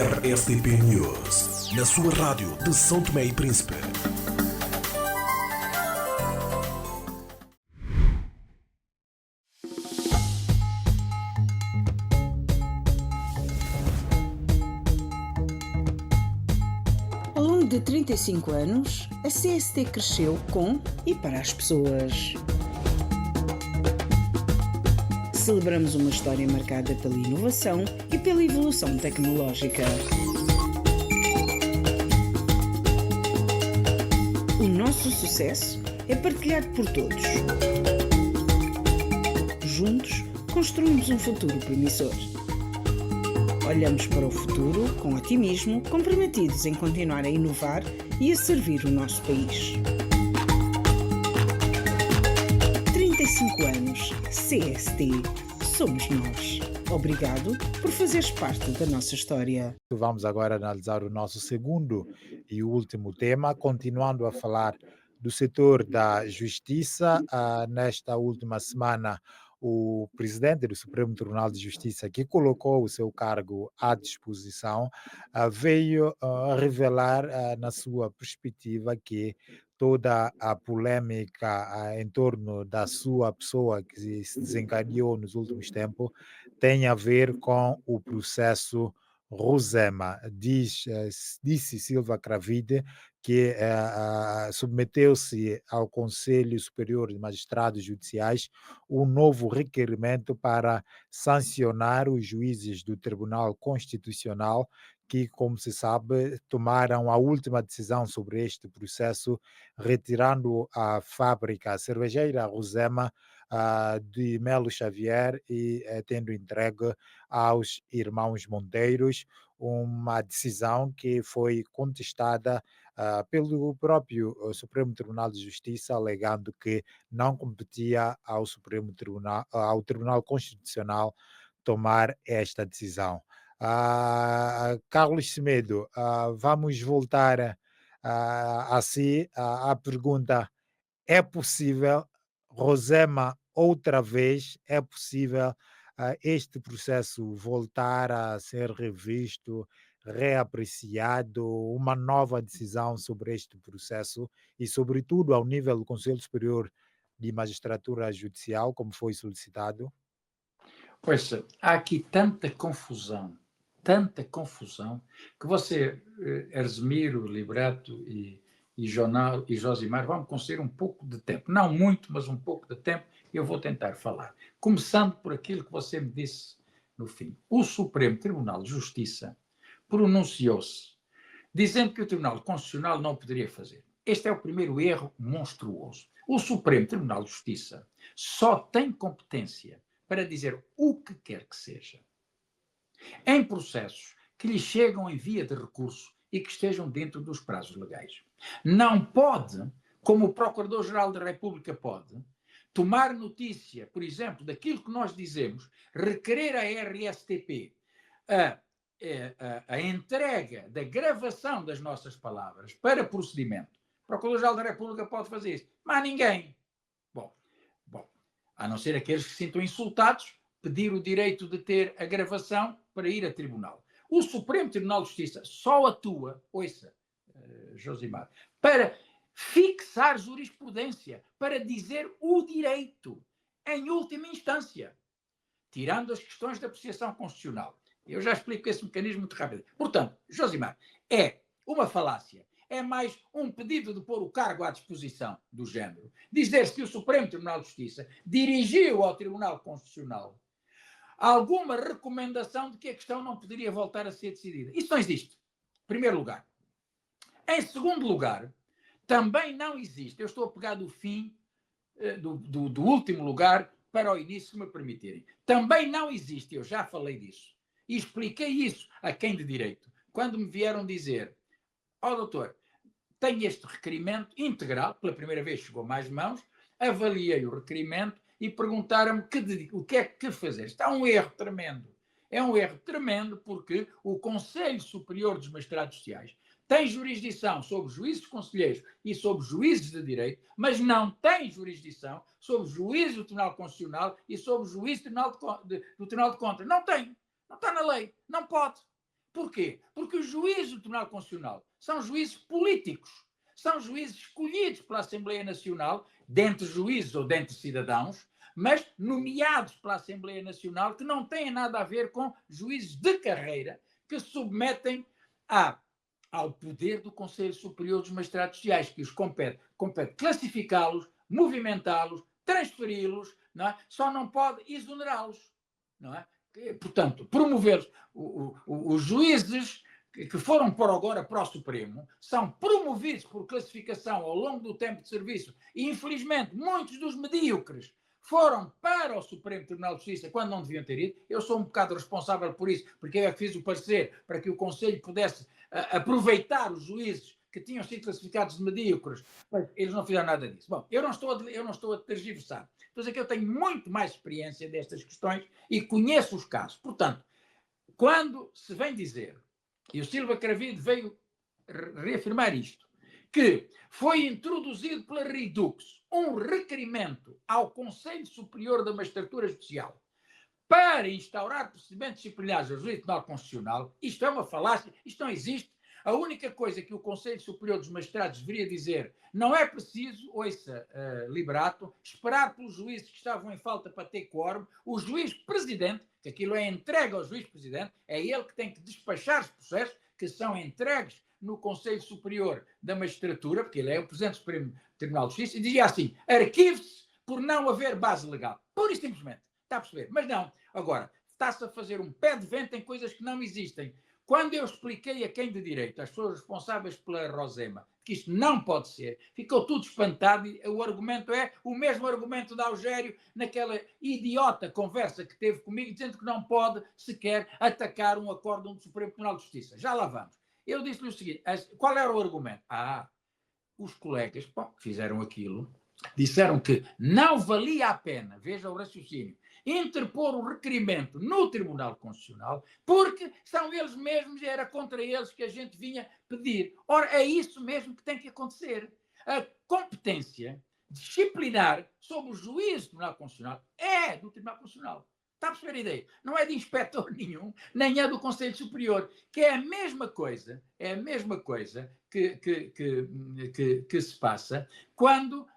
RSTP News, na sua rádio de São Tomé e Príncipe. Ao longo de 35 anos, a CST cresceu com e para as pessoas. Celebramos uma história marcada pela inovação e pela evolução tecnológica. O nosso sucesso é partilhado por todos. Juntos, construímos um futuro promissor. Olhamos para o futuro com otimismo, comprometidos em continuar a inovar e a servir o nosso país. 35 anos, CST, somos nós. Obrigado por fazeres parte da nossa história. Vamos agora analisar o nosso segundo e último tema, continuando a falar do setor da justiça. Nesta última semana, o presidente do Supremo Tribunal de Justiça, que colocou o seu cargo à disposição, veio revelar na sua perspectiva que toda a polêmica em torno da sua pessoa que se desencadeou nos últimos tempos tem a ver com o processo Rosema. Disse Silva Cravide que submeteu-se ao Conselho Superior de Magistrados Judiciais um novo requerimento para sancionar os juízes do Tribunal Constitucional que, como se sabe, tomaram a última decisão sobre este processo, retirando a fábrica cervejeira Rosema de Melo Xavier e tendo entregue aos irmãos Monteiros, uma decisão que foi contestada pelo próprio Supremo Tribunal de Justiça, alegando que não competia ao ao Tribunal Constitucional tomar esta decisão. Carlos Semedo, vamos voltar a si à pergunta: é possível, Rosema, outra vez, é possível este processo voltar a ser revisto, reapreciado, uma nova decisão sobre este processo e, sobretudo, ao nível do Conselho Superior de Magistratura Judicial, como foi solicitado? Pois, há aqui tanta confusão, que você, Erzmiro, Liberato e Jonal e Josimar vão conceder um pouco de tempo. Não muito, mas um pouco de tempo, e eu vou tentar falar. Começando por aquilo que você me disse no fim. O Supremo Tribunal de Justiça pronunciou-se, dizendo que o Tribunal Constitucional não poderia fazer. Este é o primeiro erro monstruoso. O Supremo Tribunal de Justiça só tem competência para dizer o que quer que seja em processos que lhe chegam em via de recurso e que estejam dentro dos prazos legais. Não pode, como o Procurador-Geral da República pode, tomar notícia, por exemplo, daquilo que nós dizemos, requerer à RSTP a entrega da gravação das nossas palavras para procedimento. O Procurador-Geral da República pode fazer isso, mas ninguém. Bom, a não ser aqueles que se sintam insultados, pedir o direito de ter a gravação para ir a tribunal. O Supremo Tribunal de Justiça só atua, ouça, Josimar, para fixar jurisprudência, para dizer o direito, em última instância, tirando as questões da apreciação constitucional. Eu já explico esse mecanismo muito rápido. Portanto, Josimar, é uma falácia. É mais um pedido de pôr o cargo à disposição do género. Dizer-se que o Supremo Tribunal de Justiça dirigiu ao Tribunal Constitucional alguma recomendação de que a questão não poderia voltar a ser decidida. Isso não existe, em primeiro lugar. Em segundo lugar, também não existe, eu estou a pegar do fim, do último lugar para o início, se me permitirem. Também não existe, eu já falei disso, e expliquei isso a quem de direito, quando me vieram dizer, doutor, tenho este requerimento integral, pela primeira vez chegou mais mãos, avaliei o requerimento e perguntaram-me o que é que fazer. Está um erro tremendo. É um erro tremendo porque o Conselho Superior dos Magistrados Judiciais tem jurisdição sobre juízes conselheiros e sobre juízes de direito, mas não tem jurisdição sobre juízes do Tribunal Constitucional e sobre juízes do Tribunal de Contas. Não tem. Não está na lei. Não pode. Porquê? Porque os juízes do Tribunal Constitucional são juízes políticos. São juízes escolhidos pela Assembleia Nacional, dentre juízes ou dentre cidadãos, mas nomeados pela Assembleia Nacional, que não têm nada a ver com juízes de carreira, que se submetem ao poder do Conselho Superior dos Magistrados Sociais, que os compete classificá-los, movimentá-los, transferi-los, não é? Só não pode exonerá-los, não é? Portanto, promovê-los. Os juízes que foram por agora para o Supremo são promovidos por classificação ao longo do tempo de serviço e, infelizmente, muitos dos medíocres foram para o Supremo Tribunal de Justiça quando não deviam ter ido. Eu sou um bocado responsável por isso, porque eu é que fiz o parecer para que o Conselho pudesse aproveitar os juízes que tinham sido classificados de medíocres, mas eles não fizeram nada disso. Bom, eu não estou a tergiversar. Estou a dizer que eu tenho muito mais experiência destas questões e conheço os casos. Portanto, quando se vem dizer, e o Silva Cravido veio reafirmar isto, que foi introduzido pela Redux um requerimento ao Conselho Superior da Magistratura Judicial para instaurar procedimentos disciplinares ao Juízo Tribunal Constitucional, isto é uma falácia, isto não existe. A única coisa que o Conselho Superior dos Magistrados deveria dizer, não é preciso, ouça, Liberato, esperar pelos juízes que estavam em falta para ter quórum. O juiz-presidente, que aquilo é entregue ao juiz-presidente, é ele que tem que despachar os processos que são entregues no Conselho Superior da Magistratura, porque ele é o Presidente do Supremo Tribunal de Justiça, e dizia assim, arquive-se por não haver base legal. Pura e simplesmente. Está a perceber? Mas não. Agora, está-se a fazer um pé de vento em coisas que não existem. Quando eu expliquei a quem de direito, às pessoas responsáveis pela Rosema, que isto não pode ser, ficou tudo espantado e o argumento é o mesmo argumento de Algério naquela idiota conversa que teve comigo, dizendo que não pode sequer atacar um acórdão do Supremo Tribunal de Justiça. Já lá vamos. Eu disse-lhe o seguinte, qual era o argumento? Os colegas que fizeram aquilo disseram que não valia a pena, veja o raciocínio, interpor um requerimento no Tribunal Constitucional, porque são eles mesmos e era contra eles que a gente vinha pedir. Ora, é isso mesmo que tem que acontecer. A competência disciplinar sobre o juízo do Tribunal Constitucional é do Tribunal Constitucional. Está a perceber a ideia? Não é de inspetor nenhum, nem é do Conselho Superior, que é a mesma coisa que se passa quando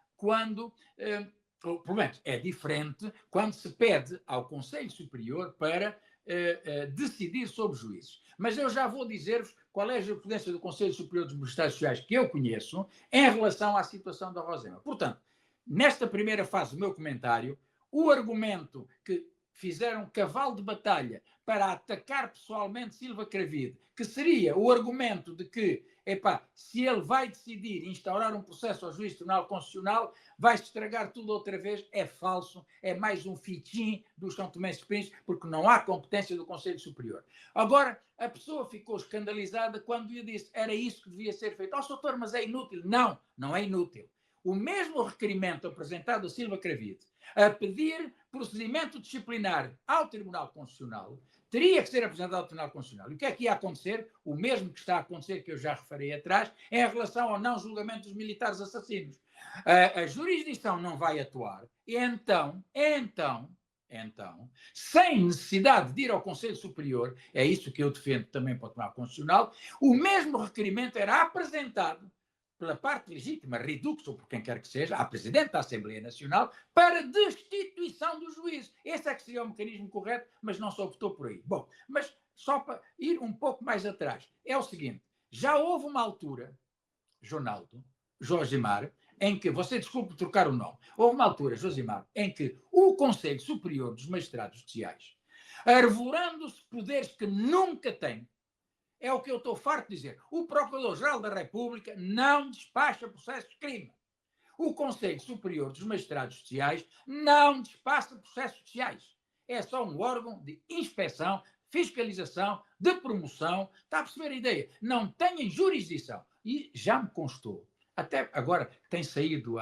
pelo menos é diferente quando se pede ao Conselho Superior para decidir sobre juízes. Mas eu já vou dizer-vos qual é a jurisprudência do Conselho Superior dos Magistrados Sociais que eu conheço em relação à situação da Rosema. Portanto, nesta primeira fase do meu comentário, o argumento que fizeram cavalo de batalha para atacar pessoalmente Silva Cravido, que seria o argumento de que, se ele vai decidir instaurar um processo ao juiz do Tribunal Constitucional, vai-se estragar tudo outra vez, é falso, é mais um fitim dos São Tomenses Príncipes, porque não há competência do Conselho Superior. Agora, a pessoa ficou escandalizada quando eu disse, era isso que devia ser feito. Doutor, mas é inútil. Não, não é inútil. O mesmo requerimento apresentado a Silva Cravido a pedir procedimento disciplinar ao Tribunal Constitucional teria que ser apresentado ao Tribunal Constitucional. E o que é que ia acontecer? O mesmo que está a acontecer, que eu já referi atrás, em relação ao não julgamento dos militares assassinos. A jurisdição não vai atuar e então, sem necessidade de ir ao Conselho Superior, é isso que eu defendo também para o Tribunal Constitucional, o mesmo requerimento era apresentado pela parte legítima, Redux, ou por quem quer que seja, à Presidente da Assembleia Nacional, para destituição do juízo. Esse é que seria o mecanismo correto, mas não se optou por aí. Bom, mas só para ir um pouco mais atrás, é o seguinte, já houve uma altura, Josimar, em que, você desculpe trocar o nome, houve uma altura, Josimar, em que o Conselho Superior dos Magistrados Judiciais, arvorando-se poderes que nunca tem, é o que eu estou farto de dizer. O Procurador-Geral da República não despacha processos de crime. O Conselho Superior dos Magistrados Judiciais não despacha processos judiciais. É só um órgão de inspeção, fiscalização, de promoção. Está a perceber a ideia? Não tem jurisdição. E já me constou, até agora tem saído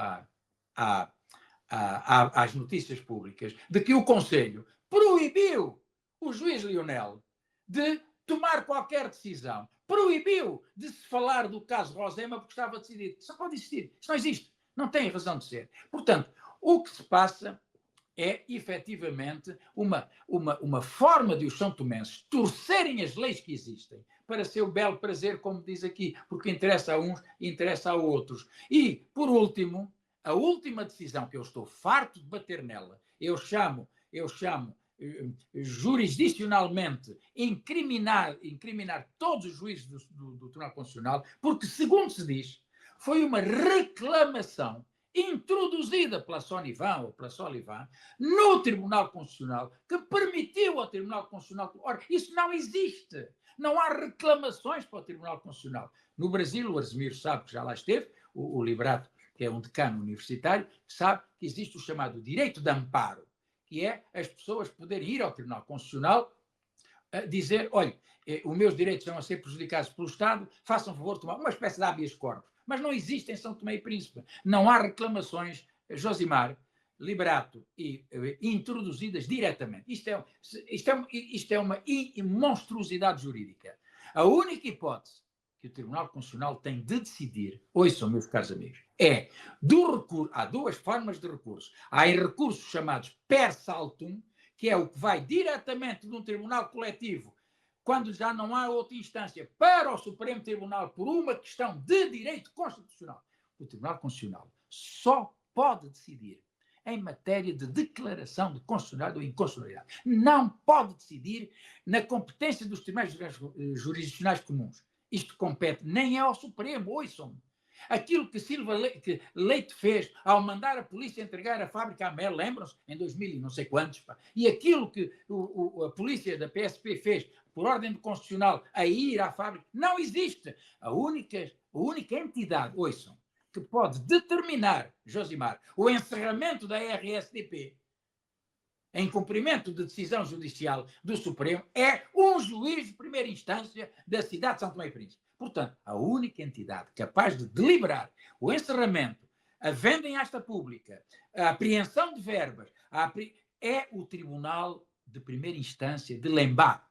às notícias públicas, de que o Conselho proibiu o juiz Lionel de tomar qualquer decisão, proibiu de se falar do caso Rosema porque estava decidido. Isso não pode existir, isso não existe, não tem razão de ser. Portanto, o que se passa é efetivamente uma forma de os santomenses torcerem as leis que existem para seu belo prazer, como diz aqui, porque interessa a uns e interessa a outros. E, por último, a última decisão, que eu estou farto de bater nela, eu chamo jurisdicionalmente incriminar todos os juízes do Tribunal Constitucional, porque, segundo se diz, foi uma reclamação introduzida pela Sonivan ou pela Solivan no Tribunal Constitucional, que permitiu ao Tribunal Constitucional... Ora, isso não existe. Não há reclamações para o Tribunal Constitucional. No Brasil, o Arsemiro sabe que já lá esteve, o Liberato, que é um decano universitário, sabe que existe o chamado direito de amparo, que é as pessoas poderem ir ao Tribunal Constitucional dizer, olha, os meus direitos estão a ser prejudicados pelo Estado, façam favor de tomar uma espécie de habeas corpus. Mas não existe em São Tomé e Príncipe. Não há reclamações, Josimar, Liberato, introduzidas diretamente. Isto é uma monstruosidade jurídica. A única hipótese que o Tribunal Constitucional tem de decidir, ouçam, meus caros amigos, é do recurso. Há duas formas de recurso. Há recursos chamados per saltum, que é o que vai diretamente de um tribunal coletivo, quando já não há outra instância, para o Supremo Tribunal, por uma questão de direito constitucional. O Tribunal Constitucional só pode decidir em matéria de declaração de constitucionalidade ou inconstitucionalidade. Não pode decidir na competência dos tribunais jurisdicionais comuns. Isto compete nem ao Supremo, ouçam-me. Aquilo que Leite fez ao mandar a polícia entregar a fábrica à Mel, lembram-se? Em 2000 e não sei quantos. Pá. E aquilo que a polícia da PSP fez por ordem do Constitucional a ir à fábrica, não existe. A única entidade, ouçam, que pode determinar, Josimar, o encerramento da RSDP em cumprimento de decisão judicial do Supremo é um juiz de primeira instância da cidade de São Tomé e Príncipe. Portanto, a única entidade capaz de deliberar o encerramento, a venda em asta pública, a apreensão de verbas, é o Tribunal de Primeira Instância de Lembá.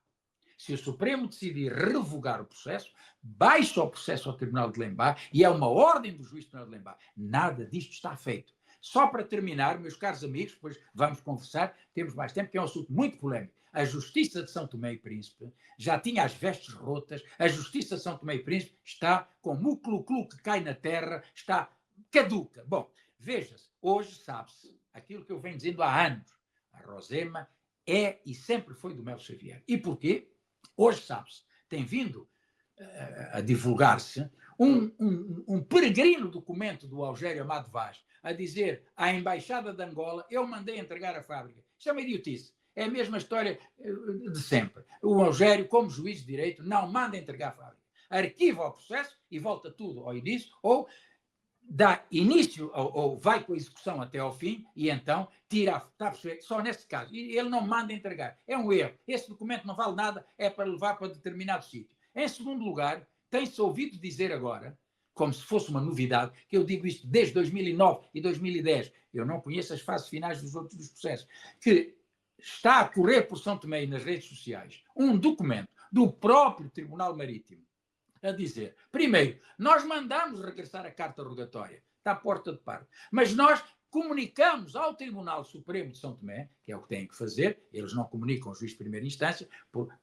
Se o Supremo decidir revogar o processo, baixa o processo ao Tribunal de Lembá e é uma ordem do juiz do Tribunal de Lembá. Nada disto está feito. Só para terminar, meus caros amigos, depois vamos conversar, temos mais tempo, que é um assunto muito polémico. A Justiça de São Tomé e Príncipe já tinha as vestes rotas, a Justiça de São Tomé e Príncipe está como o clu-clu que cai na terra, está caduca. Bom, veja-se, hoje sabe-se aquilo que eu venho dizendo há anos. A Rosema é e sempre foi do Melo Xavier. E porquê? Hoje sabe-se, tem vindo a divulgar-se um peregrino documento do Algério Amado Vaz a dizer à Embaixada de Angola, eu mandei entregar a fábrica. Isto é uma idiotice. É a mesma história de sempre. O Algério, como juiz de direito, não manda entregar a fábrica. Arquiva o processo e volta tudo ao início, ou dá início, ou vai com a execução até ao fim, e então tira, está a perceber, só nesse caso. E ele não manda entregar. É um erro. Esse documento não vale nada, é para levar para determinado sítio. Em segundo lugar, tem-se ouvido dizer agora, como se fosse uma novidade, que eu digo isto desde 2009 e 2010, eu não conheço as fases finais dos outros dos processos, que está a correr por São Tomé e nas redes sociais um documento do próprio Tribunal Marítimo a dizer, primeiro, nós mandamos regressar a carta rogatória, está à porta de parte, mas nós comunicamos ao Tribunal Supremo de São Tomé, que é o que têm que fazer, eles não comunicam ao juiz de primeira instância,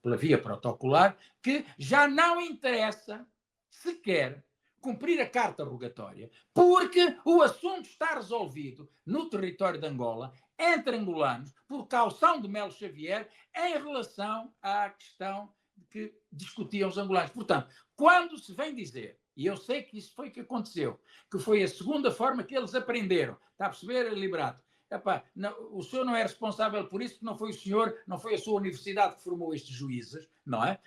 pela via protocolar, que já não interessa sequer cumprir a carta rogatória, porque o assunto está resolvido no território de Angola, entre angolanos, por caução de Melo Xavier, em relação à questão que discutiam os angolanos. Portanto, quando se vem dizer, e eu sei que isso foi o que aconteceu, que foi a segunda forma que eles aprenderam, está a perceber, Liberato? Epá, não, o senhor não é responsável por isso, porque não foi o senhor, não foi a sua universidade que formou estes juízes, não é?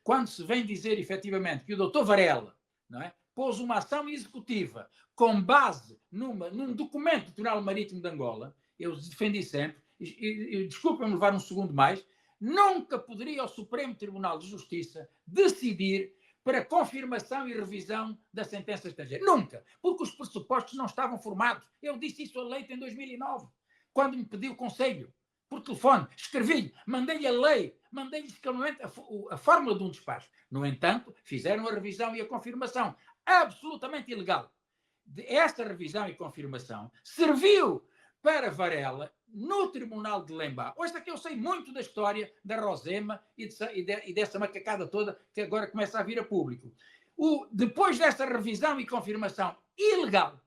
Quando se vem dizer, efetivamente, que o doutor Varela, não é, pôs uma ação executiva com base num documento do Tribunal Marítimo de Angola, eu defendi sempre, e desculpem-me levar um segundo mais, nunca poderia o Supremo Tribunal de Justiça decidir para confirmação e revisão da sentença estrangeira. Nunca, porque os pressupostos não estavam formados. Eu disse isso a Leite em 2009, quando me pediu conselho, por telefone, escrevi-lhe, mandei-lhe a lei, mandei-lhe a fórmula de um despacho. No entanto, fizeram a revisão e a confirmação, absolutamente ilegal. Esta revisão e confirmação serviu para Varela no Tribunal de Lembá. Hoje aqui eu sei muito da história da Rosema e dessa macacada toda que agora começa a vir a público. Depois dessa revisão e confirmação ilegal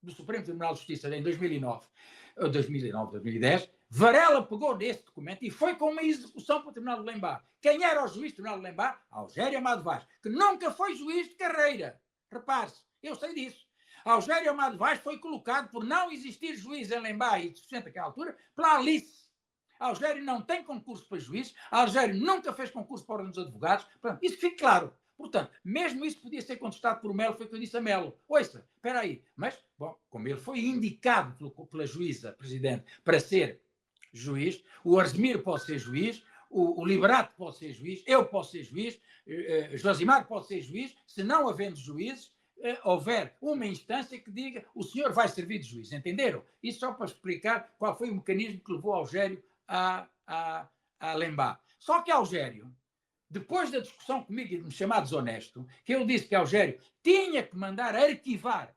do Supremo Tribunal de Justiça em 2010, Varela pegou nesse documento e foi com uma execução para o Tribunal de Lembá. Quem era o juiz do Tribunal de Lembá? Algério Amado Vaz, que nunca foi juiz de carreira. Repare-se, eu sei disso. Algério Amado Vaz foi colocado por não existir juiz em Lembá e suficiente naquela altura pela Alice. Algério não tem concurso para juízes, Algério nunca fez concurso para a Ordem dos Advogados. Portanto, isso fica claro. Portanto, mesmo isso podia ser contestado por Melo, foi o que eu disse a Melo. Ouça, espera aí. Mas, bom, como ele foi indicado pela juíza presidente para ser juiz, o Arzemiro pode ser juiz, o Liberato pode ser juiz, eu posso ser juiz, Josimar pode ser juiz, se não havendo juízes, houver uma instância que diga o senhor vai servir de juiz, entenderam? Isso só para explicar qual foi o mecanismo que levou Algério a Lembá. Só que Algério, depois da discussão comigo e de me chamar desonesto, que eu disse que Algério tinha que mandar arquivar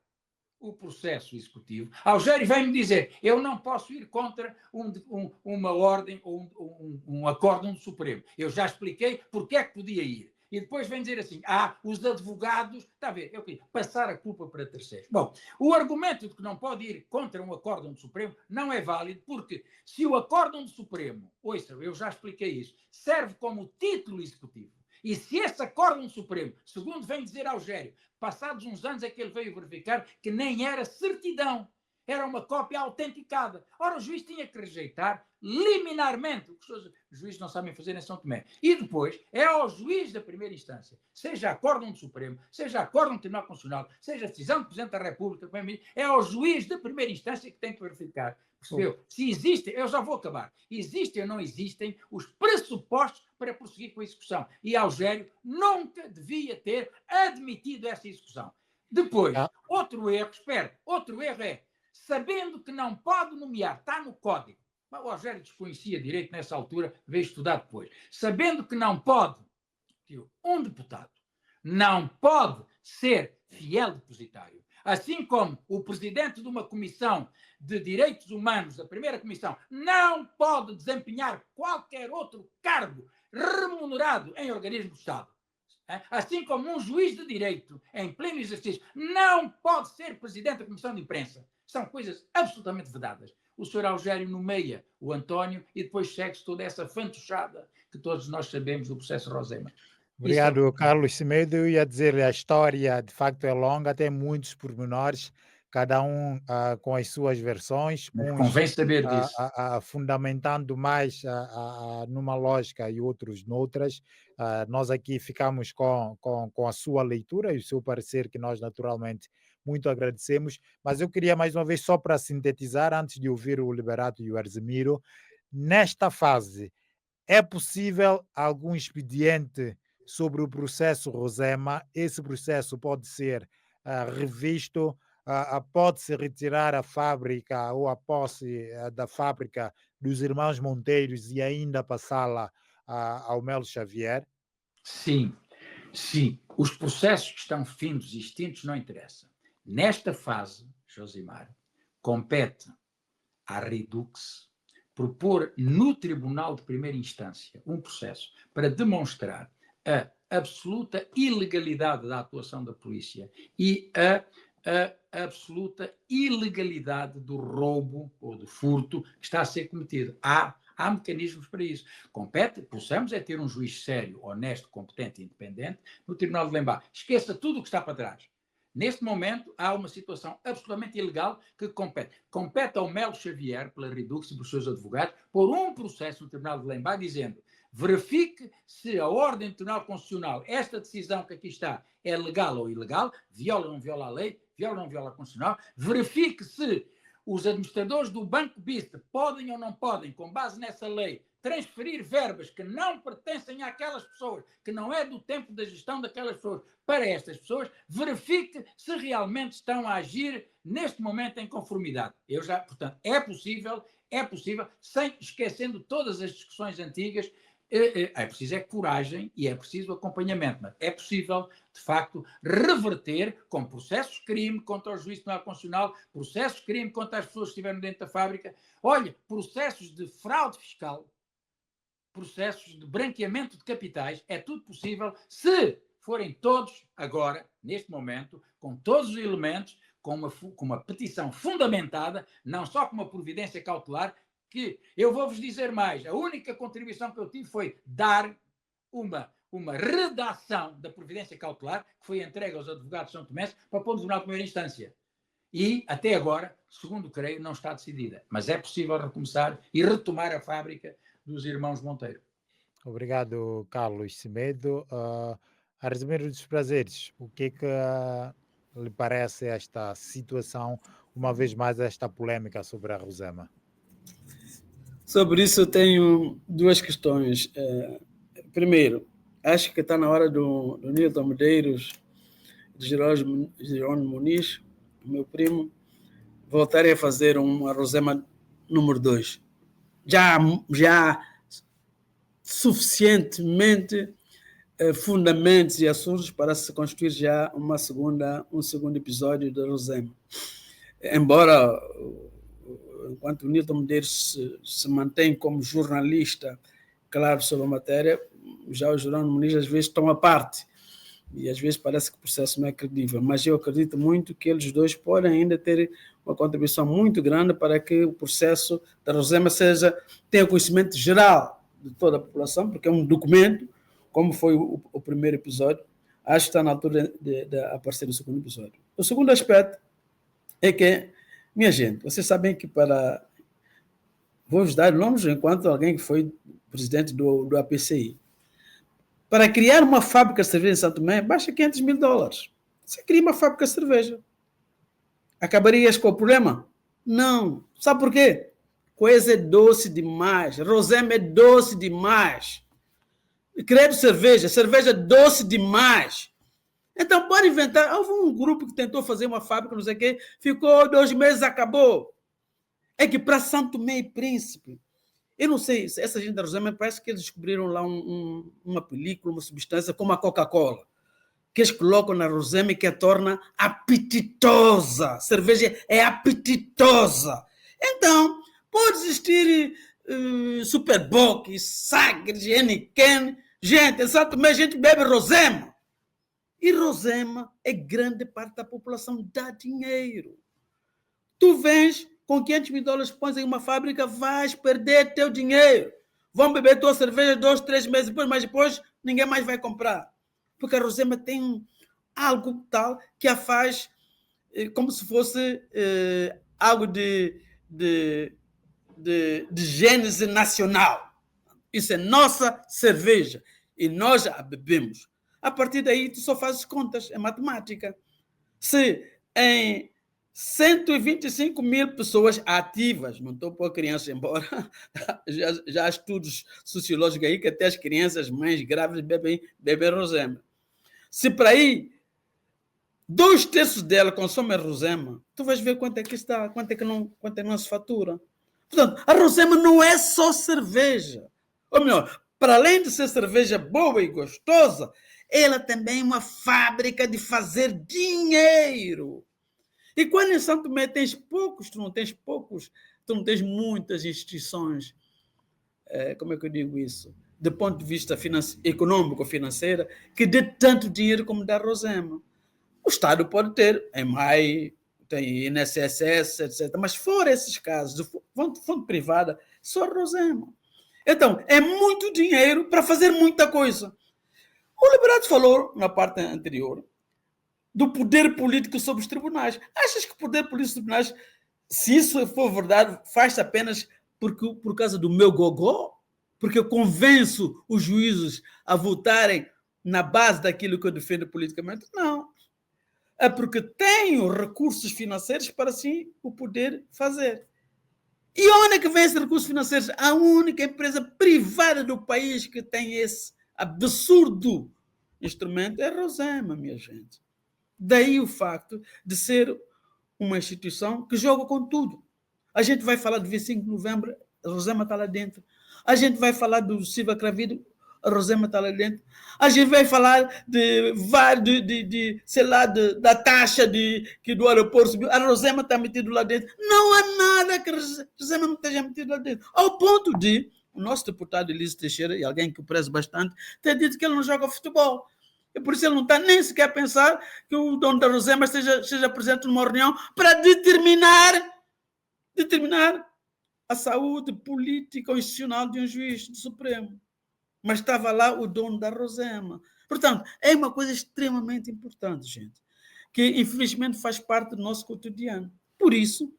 o processo executivo, Algério vem-me dizer, eu não posso ir contra uma ordem ou um acórdão do Supremo. Eu já expliquei porque é que podia ir. E depois vem dizer assim, os advogados, está a ver, eu queria passar a culpa para terceiros. Bom, o argumento de que não pode ir contra um acórdão do Supremo não é válido, porque se o acórdão do Supremo, ouça, eu já expliquei isso, serve como título executivo, e se esse acórdão do Supremo, segundo vem dizer Algério, passados uns anos é que ele veio verificar que nem era certidão, era uma cópia autenticada. Ora, o juiz tinha que rejeitar liminarmente, o que os juízes não sabem fazer em São Tomé. E depois é ao juiz da primeira instância, seja acórdão do Supremo, seja acórdão do Tribunal Constitucional, seja decisão do Presidente da República, é ao juiz da primeira instância que tem que verificar. Percebeu? Se existem, eu já vou acabar, existem ou não existem os pressupostos para prosseguir com a execução. E Algério nunca devia ter admitido essa execução. Depois, outro erro é, sabendo que não pode nomear, está no código, mas o Algério desconhecia direito nessa altura, veio estudar depois, sabendo que não pode, um deputado não pode ser fiel depositário, assim como o presidente de uma comissão de direitos humanos, da primeira comissão, não pode desempenhar qualquer outro cargo remunerado em organismo do Estado. Assim como um juiz de direito, em pleno exercício, não pode ser presidente da comissão de imprensa. São coisas absolutamente vedadas. O Sr. Algério nomeia o António e depois segue-se toda essa fantochada que todos nós sabemos do processo Rosema. Obrigado, Carlos Semedo. Eu ia dizer, a história de facto é longa, tem muitos pormenores, cada um com as suas versões. Convém saber disso. Fundamentando mais numa lógica e outros noutras. Nós aqui ficamos com a sua leitura e o seu parecer, que nós naturalmente muito agradecemos. Mas eu queria mais uma vez, só para sintetizar, antes de ouvir o Liberato e o Arzemiro, nesta fase, é possível algum expediente sobre o processo Rosema? Esse processo pode ser revisto, pode-se retirar a fábrica ou a posse da fábrica dos irmãos Monteiros e ainda passá-la ao Melo Xavier? Sim, sim. Os processos que estão findos e extintos não interessam. Nesta fase, Josimar, compete à Redux propor no Tribunal de Primeira Instância um processo para demonstrar a absoluta ilegalidade da atuação da polícia e a absoluta ilegalidade do roubo ou do furto que está a ser cometido. Há mecanismos para isso. Compete, possamos ter um juiz sério, honesto, competente e independente no Tribunal de Lembá. Esqueça tudo o que está para trás. Neste momento, há uma situação absolutamente ilegal que compete. Compete ao Melo Xavier, pela Redux e pelos seus advogados, por um processo no Tribunal de Lembá, dizendo: verifique se a ordem do Tribunal Constitucional, esta decisão que aqui está, é legal ou ilegal, viola ou não viola a lei, viola ou não viola a Constitucional, verifique se os administradores do Banco Bista podem ou não podem, com base nessa lei, transferir verbas que não pertencem àquelas pessoas, que não é do tempo da gestão daquelas pessoas, para estas pessoas, verifique se realmente estão a agir neste momento em conformidade. Portanto, é possível, sem esquecendo todas as discussões antigas, É preciso coragem e é preciso acompanhamento, mas é possível, de facto, reverter com processos de crime contra o Juiz de Tribunal Constitucional, processos de crime contra as pessoas que estiveram dentro da fábrica, olha, processos de fraude fiscal, processos de branqueamento de capitais, é tudo possível se forem todos agora, neste momento, com todos os elementos, com uma petição fundamentada, não só com uma providência cautelar, que eu vou-vos dizer mais, a única contribuição que eu tive foi dar uma redação da providência cautelar que foi entregue aos advogados de São Tomé para pôr no Tribunal de Primeira Instância. E, até agora, segundo creio, não está decidida. Mas é possível recomeçar e retomar a fábrica dos irmãos Monteiro. Obrigado, Carlos Semedo. A resumir os prazeres, o que é que lhe parece esta situação, uma vez mais esta polêmica sobre a Rosema? Sobre isso eu tenho duas questões. Primeiro, acho que está na hora do Nilton Medeiros, de Jerônimo Muniz, meu primo, voltarem a fazer uma Rosema número 2. Já suficientemente fundamentos e assuntos para se construir já um segundo episódio da Rosema. Embora, enquanto o Nilton Medeiros se mantém como jornalista claro sobre a matéria, já o Jerônimo Muniz às vezes toma parte e às vezes parece que o processo não é credível, mas eu acredito muito que eles dois podem ainda ter uma contribuição muito grande para que o processo da Rosema tenha conhecimento geral de toda a população, porque é um documento, como foi o primeiro episódio. Acho que está na altura de aparecer o segundo episódio. O segundo aspecto é que, minha gente, vocês sabem que vou-vos dar nomes enquanto alguém que foi presidente do APCI. Para criar uma fábrica de cerveja em São Tomé, basta $500 mil. Você cria uma fábrica de cerveja. Acabarias com o problema? Não. Sabe por quê? Coisa é doce demais. Rosema é doce demais. Credo, cerveja doce demais. Então pode inventar. Houve um grupo que tentou fazer uma fábrica, não sei o quê, ficou 2 meses, acabou. É que para São Tomé e Príncipe, eu não sei, essa gente da Rosema, parece que eles descobriram lá uma película, uma substância como a Coca-Cola, que eles colocam na Rosema e que a torna apetitosa. Cerveja é apetitosa. Então, pode existir Superboc, Sagres, Heineken. Gente, em São Tomé a gente bebe Rosema. E Rosema é grande parte da população, dá dinheiro. Tu vens com $500 mil, pões em uma fábrica, vais perder teu dinheiro. Vão beber tua cerveja 2, 3 meses depois, mas depois ninguém mais vai comprar. Porque a Rosema tem algo tal que a faz como se fosse algo de gênese nacional. Isso é nossa cerveja e nós a bebemos. A partir daí, tu só fazes contas, é matemática. Se em 125 mil pessoas ativas, não estou por criança, embora já há estudos sociológicos aí que até as crianças, mães grávidas, bebem Rosema. Se para aí 2/3 dela consomem Rosema, tu vais ver quanto é que está, quanto é que não se fatura. Portanto, a Rosema não é só cerveja. Ou melhor, para além de ser cerveja boa e gostosa, ela também é uma fábrica de fazer dinheiro. E quando em São Tomé tu não tens muitas instituições, como é que eu digo isso? Do ponto de vista econômico-financeiro, que dê tanto dinheiro como dá a Rosema. O Estado pode ter, EMAI, tem INSS, etc. Mas fora esses casos, de fonte privada, só a Rosema. Então, é muito dinheiro para fazer muita coisa. O Liberato falou, na parte anterior, do poder político sobre os tribunais. Achas que o poder político dos tribunais, se isso for verdade, faz-se apenas por causa do meu gogó? Porque eu convenço os juízes a votarem na base daquilo que eu defendo politicamente? Não. É porque tenho recursos financeiros para, sim, o poder fazer. E onde é que vem esses recursos financeiros? A única empresa privada do país que tem esse absurdo instrumento é a Rosema, minha gente. Daí o facto de ser uma instituição que joga com tudo. A gente vai falar de 25 de novembro, a Rosema está lá dentro. A gente vai falar do Silva Cravido, a Rosema está lá dentro. A gente vai falar sei lá, da taxa que do aeroporto subiu. A Rosema está metida lá dentro. Não há nada que a Rosema não esteja metida lá dentro. Ao ponto de o nosso deputado Elísio Teixeira, e alguém que eu prezo bastante, ter dito que ele não joga futebol. E por isso ele não está nem sequer a pensar que o dono da Rosema esteja presente numa reunião para determinar a saúde política ou institucional de um juiz do Supremo. Mas estava lá o dono da Rosema. Portanto, é uma coisa extremamente importante, gente, que infelizmente faz parte do nosso cotidiano. Por isso,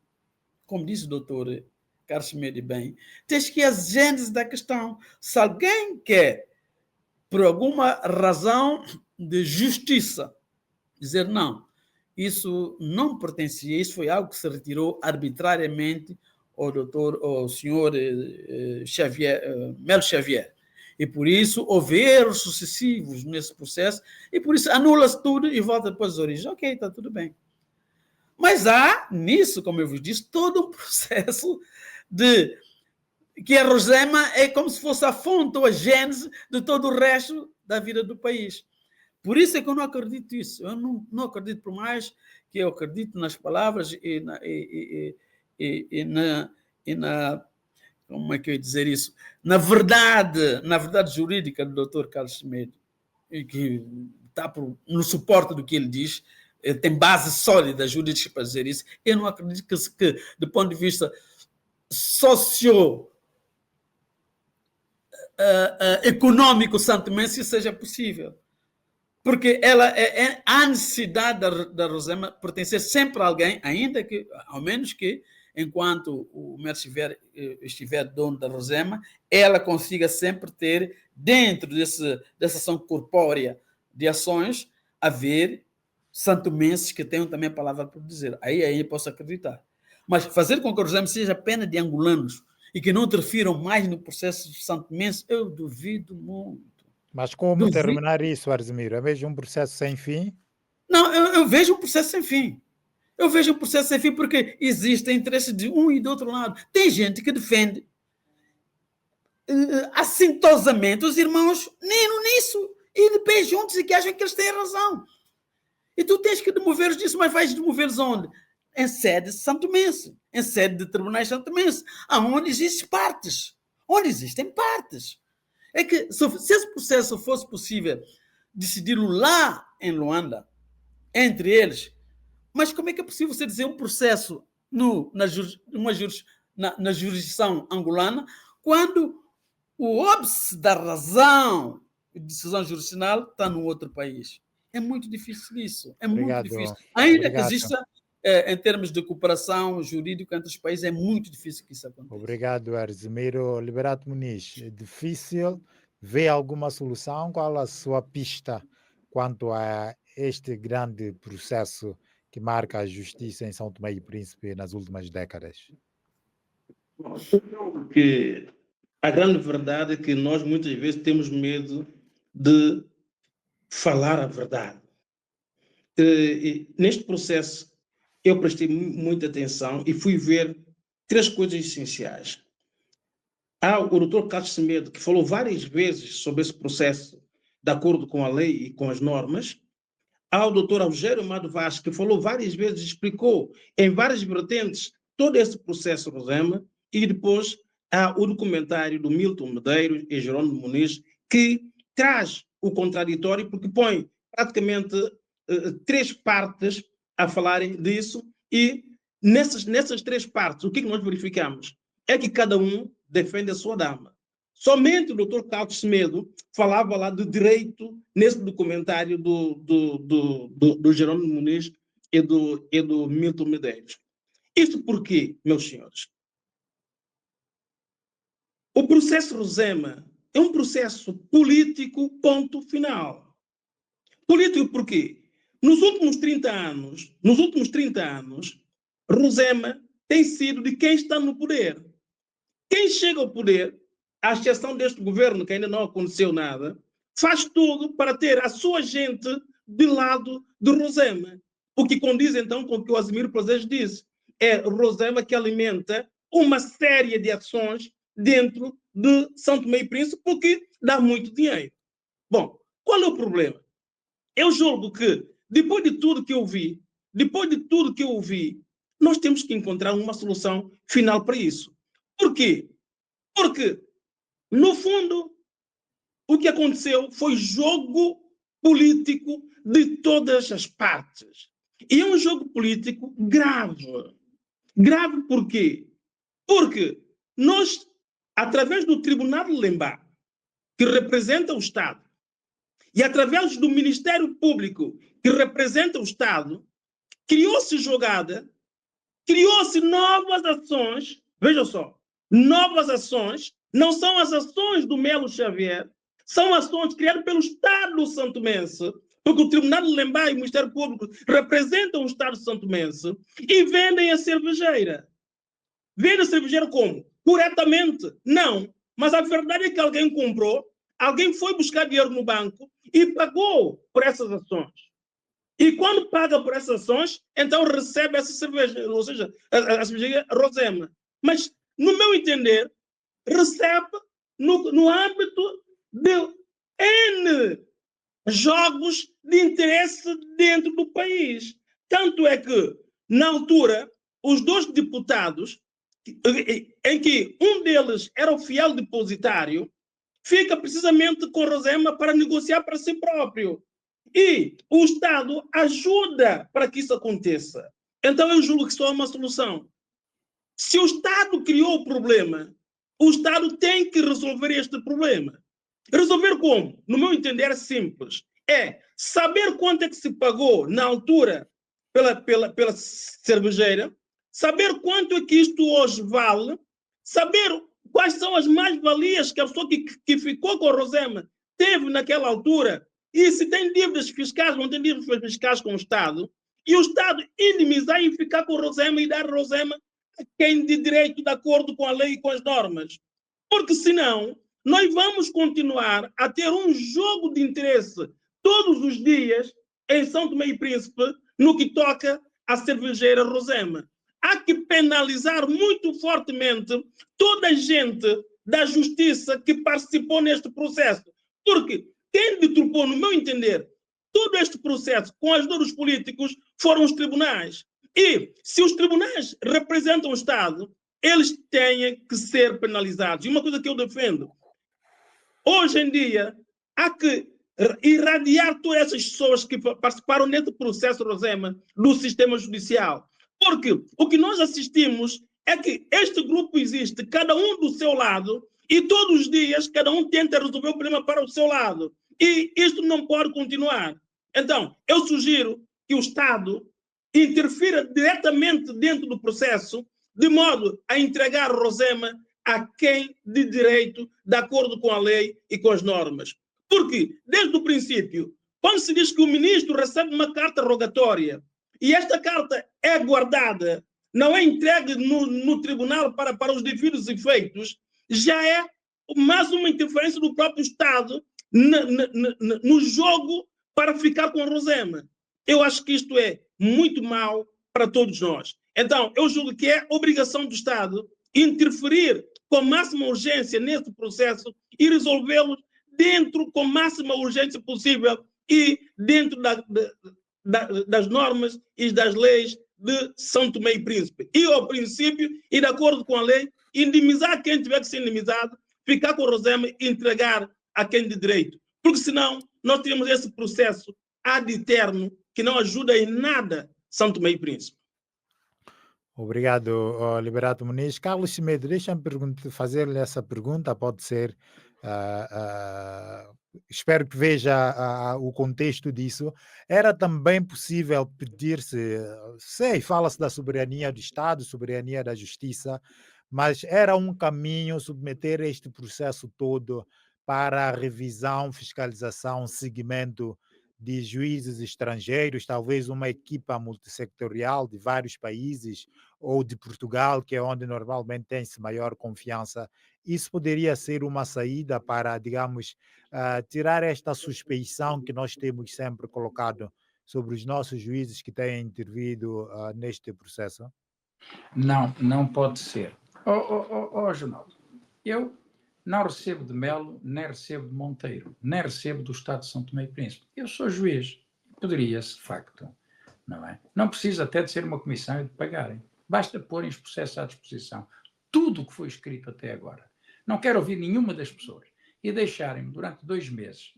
como disse o doutor Carlos Schmiede bem, tens que ir às gênesis da questão. Se alguém quer, por alguma razão de justiça, dizer não, isso não pertencia, isso foi algo que se retirou arbitrariamente ao senhor Melo Xavier. E por isso houve erros sucessivos nesse processo, e por isso anula-se tudo e volta depois às origens. Ok, está tudo bem. Mas há, nisso, como eu vos disse, todo um processo de que a Rosema é como se fosse a fonte ou a gênese de todo o resto da vida do país. Por isso é que eu não acredito nisso. Eu não acredito, por mais que eu acredito nas palavras e na como é que eu ia dizer isso? Na verdade jurídica do Dr. Carlos Schmiede, que está no suporte do que ele diz, ele tem base sólida jurídica para dizer isso. Eu não acredito que do ponto de vista econômico santomense isso seja possível. Porque há necessidade da Rosema pertencer sempre a alguém, ainda que, ao menos que, enquanto o Melo Xavier estiver dono da Rosema, ela consiga sempre ter, dentro dessa ação corpórea de ações, haver santomenses que tenham também a palavra para dizer. Aí eu posso acreditar. Mas fazer com que a Rosema seja apenas de angolanos e que não interfiram mais no processo santomense, eu duvido muito. Mas como terminar isso, Arzimiro? É mesmo um processo sem fim? Não, eu vejo um processo sem fim. Eu vejo um processo sem fim porque existem interesses de um e do outro lado. Tem gente que defende assintosamente os irmãos nisso e depois juntos e que acham que eles têm razão. E tu tens que demover-os disso, mas vais demover-os onde? Em sede santomense, em sede de tribunais santomenses, onde existem partes. Onde existem partes. É que se esse processo fosse possível decidir-lo lá em Luanda, entre eles, mas como é que é possível você dizer um processo na jurisdição angolana quando o óbice da razão e decisão jurisdicional está num outro país? É muito difícil isso. É muito difícil. Ainda que exista, em termos de cooperação jurídica entre os países, é muito difícil que isso aconteça. Obrigado, Arzimiro. Liberato Muniz, é difícil ver alguma solução? Qual a sua pista quanto a este grande processo que marca a justiça em São Tomé e Príncipe nas últimas décadas? Porque a grande verdade é que nós muitas vezes temos medo de falar a verdade. E neste processo eu prestei muita atenção e fui ver três coisas essenciais. Há o doutor Carlos Schmiede, que falou várias vezes sobre esse processo de acordo com a lei e com as normas. Há o doutor Algério Amado Vaz, que falou várias vezes, explicou em várias vertentes todo esse processo Rosema. E depois há o documentário do Milton Medeiros e Jerônimo Muniz, que traz o contraditório, porque põe praticamente três partes a falarem disso, e nessas três partes, o que nós verificamos? É que cada um defende a sua dama. Somente o doutor Carlos Schmiede falava lá de direito nesse documentário do Jerônimo Muniz e do Milton Medeiros. Isso por quê, meus senhores? O processo Rosema é um processo político, ponto final. Político por quê? Nos últimos 30 anos, Rosema tem sido de quem está no poder. Quem chega ao poder, à exceção deste governo, que ainda não aconteceu nada, faz tudo para ter a sua gente de lado de Rosema. O que condiz, então, com o que o Arzimiro Prazeres disse. É Rosema que alimenta uma série de ações dentro de São Tomé e Príncipe porque dá muito dinheiro. Bom, qual é o problema? Eu julgo que, depois de tudo que eu vi, nós temos que encontrar uma solução final para isso. Por quê? Porque, no fundo, o que aconteceu foi jogo político de todas as partes. E é um jogo político grave. Grave por quê? Porque nós, através do Tribunal de Lembar, que representa o Estado, e através do Ministério Público, que representa o Estado, criou-se jogada, criou-se novas ações, veja só, novas ações, não são as ações do Melo Xavier, são ações criadas pelo Estado santomense, porque o Tribunal de Lembar e o Ministério Público representam o Estado santomense e vendem a cervejeira. Vendem a cervejeira como? Corretamente? Não. Mas a verdade é que alguém comprou, alguém foi buscar dinheiro no banco e pagou por essas ações. E quando paga por essas ações, então recebe essa cerveja, ou seja, a cerveja Rosema. Mas, no meu entender, recebe no âmbito de N jogos de interesse dentro do país. Tanto é que, na altura, os dois deputados, em que um deles era o fiel depositário, fica precisamente com Rosema para negociar para si próprio. E o Estado ajuda para que isso aconteça. Então eu julgo que só há uma solução. Se o Estado criou o problema, o Estado tem que resolver este problema. Resolver como? No meu entender, é simples. É saber quanto é que se pagou na altura pela cervejeira, saber quanto é que isto hoje vale, saber quais são as mais-valias que a pessoa que ficou com a Rosema teve naquela altura, e se tem dívidas fiscais, não tem dívidas fiscais com o Estado, e o Estado indemnizar e ficar com a Rosema e dar a Rosema a quem de direito de acordo com a lei e com as normas. Porque senão, nós vamos continuar a ter um jogo de interesse todos os dias em São Tomé e Príncipe no que toca à cervejeira Rosema. Há que penalizar muito fortemente toda a gente da justiça que participou neste processo. Porque quem deturpou, no meu entender, todo este processo com a ajuda dos políticos foram os tribunais. E se os tribunais representam o Estado, eles têm que ser penalizados. E uma coisa que eu defendo, hoje em dia, há que irradiar todas essas pessoas que participaram nesse processo, Rosema, do sistema judicial. Porque o que nós assistimos é que este grupo existe, cada um do seu lado, e todos os dias cada um tenta resolver o problema para o seu lado. E isto não pode continuar. Então, eu sugiro que o Estado interfira diretamente dentro do processo, de modo a entregar Rosema a quem de direito, de acordo com a lei e com as normas. Porque, desde o princípio, quando se diz que o ministro recebe uma carta rogatória e esta carta é guardada, não é entregue no tribunal para os devidos efeitos, já é mais uma interferência do próprio Estado no jogo para ficar com a Rosema. Eu acho que isto é muito mau para todos nós. Então, eu julgo que é obrigação do Estado interferir com máxima urgência nesse processo e resolvê-lo dentro com máxima urgência possível e dentro das normas e das leis de São Tomé e Príncipe. E ao princípio, e de acordo com a lei, indemnizar quem tiver que ser indemnizado, ficar com o Rosema e entregar a quem de direito. Porque senão nós temos esse processo ad eterno que não ajuda em nada São Tomé e Príncipe. Obrigado, Liberato Muniz. Carlos Chimedo, deixa-me fazer-lhe essa pergunta, pode ser, espero que veja o contexto disso. Era também possível pedir-se, fala-se da soberania do Estado, soberania da justiça, mas era um caminho submeter este processo todo para a revisão, fiscalização, seguimento de juízes estrangeiros, talvez uma equipa multissectorial de vários países, ou de Portugal, que é onde normalmente tem-se maior confiança. Isso poderia ser uma saída para, digamos, tirar esta suspeição que nós temos sempre colocado sobre os nossos juízes que têm intervido neste processo? Não, não pode ser. Jornal, eu não recebo de Melo, nem recebo de Monteiro, nem recebo do Estado de São Tomé e Príncipe. Eu sou juiz. Poderia-se, de facto, não é? Não precisa até de ser uma comissão e de pagarem. Basta porem os processos à disposição. Tudo o que foi escrito até agora. Não quero ouvir nenhuma das pessoas. E deixarem-me durante 2 meses,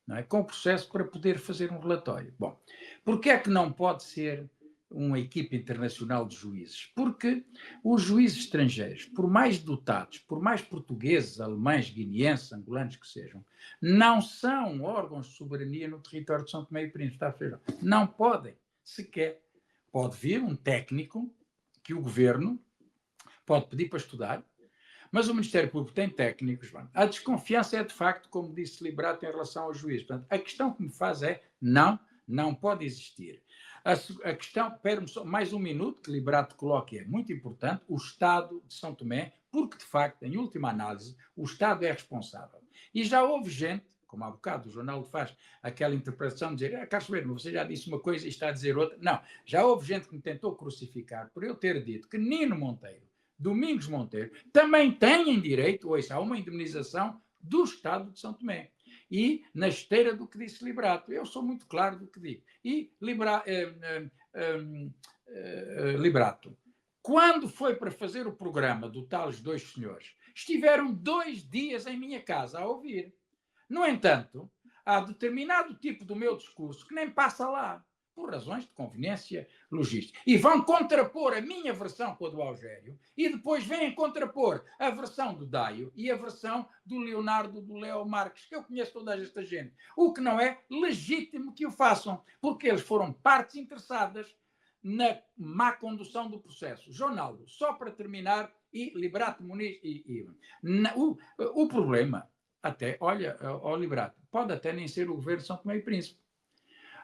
não é, com o processo para poder fazer um relatório. Bom, porquê é que não pode ser uma equipe internacional de juízes? Porque os juízes estrangeiros, por mais dotados, por mais portugueses, alemães, guineenses, angolanos que sejam, não são órgãos de soberania no território de São Tomé e Príncipe. Está a ver? Não podem, sequer. Pode vir um técnico que o governo pode pedir para estudar, mas o Ministério Público tem técnicos. A desconfiança é, de facto, como disse Liberato, em relação ao juiz. Portanto, a questão que me faz é, não pode existir. A questão, espera-me só mais um minuto, que Liberato coloca, é muito importante, o Estado de São Tomé, porque, de facto, em última análise, o Estado é responsável. E já houve gente, como há bocado o jornal faz aquela interpretação de dizer, Carlos Medeiros, você já disse uma coisa e está a dizer outra. Não, já houve gente que me tentou crucificar por eu ter dito que Nino Monteiro, Domingos Monteiro, também têm direito, a uma indemnização do Estado de São Tomé. E na esteira do que disse Liberato. Eu sou muito claro do que digo. E Liberato, quando foi para fazer o programa do Tales 2 Senhores, estiveram 2 dias em minha casa a ouvir. No entanto, há determinado tipo do meu discurso que nem passa lá, por razões de conveniência logística. E vão contrapor a minha versão com a do Algério e depois vêm contrapor a versão do Daio e a versão do Leonardo, do Leo Marques, que eu conheço toda esta gente. O que não é legítimo que o façam, porque eles foram partes interessadas na má condução do processo. Ronaldo, só para terminar, e Liberato Muniz o problema, até, olha, Liberato, pode até nem ser o governo de São Tomé e Príncipe.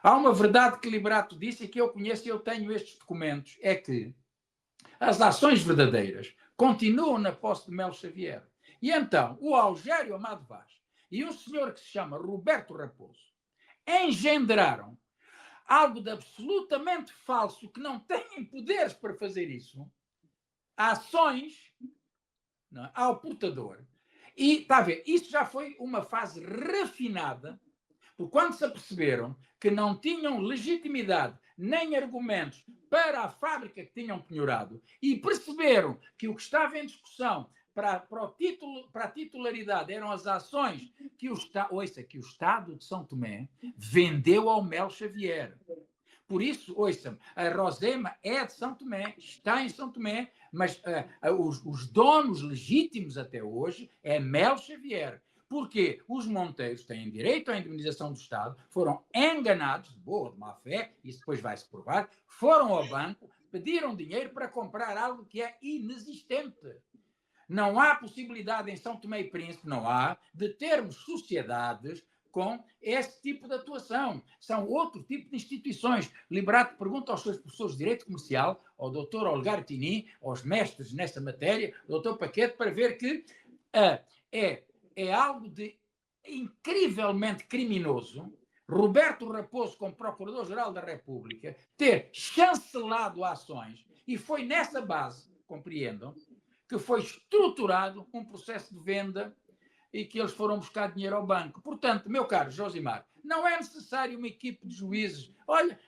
Há uma verdade que Liberato disse e que eu conheço e eu tenho estes documentos, é que as ações verdadeiras continuam na posse de Melo Xavier. E então, o Algério Amado Vaz e um senhor que se chama Roberto Raposo engendraram algo de absolutamente falso, que não têm poderes para fazer isso, ações, não é, ao portador. E, está a ver, isso já foi uma fase refinada, porque quando se aperceberam que não tinham legitimidade nem argumentos para a fábrica que tinham penhorado e perceberam que o que estava em discussão para a titularidade eram as ações que o Estado de São Tomé vendeu ao Melo Xavier. Por isso, ouçam, a Rosema é de São Tomé, está em São Tomé, mas os donos legítimos até hoje é Melo Xavier. Porque os Monteiros têm direito à indemnização do Estado, foram enganados, de boa ou de má fé, isso depois vai-se provar, foram ao banco, pediram dinheiro para comprar algo que é inexistente. Não há possibilidade em São Tomé e Príncipe, não há, de termos sociedades com esse tipo de atuação. São outro tipo de instituições. Liberato pergunta aos seus professores de Direito Comercial, ao Dr. Olgar Tini, aos mestres nessa matéria, ao Dr. Paquete, para ver que é algo de incrivelmente criminoso Roberto Raposo, como Procurador-Geral da República, ter chancelado ações, e foi nessa base, compreendam, que foi estruturado um processo de venda e que eles foram buscar dinheiro ao banco. Portanto, meu caro Josimar, não é necessário uma equipe de juízes. Olha,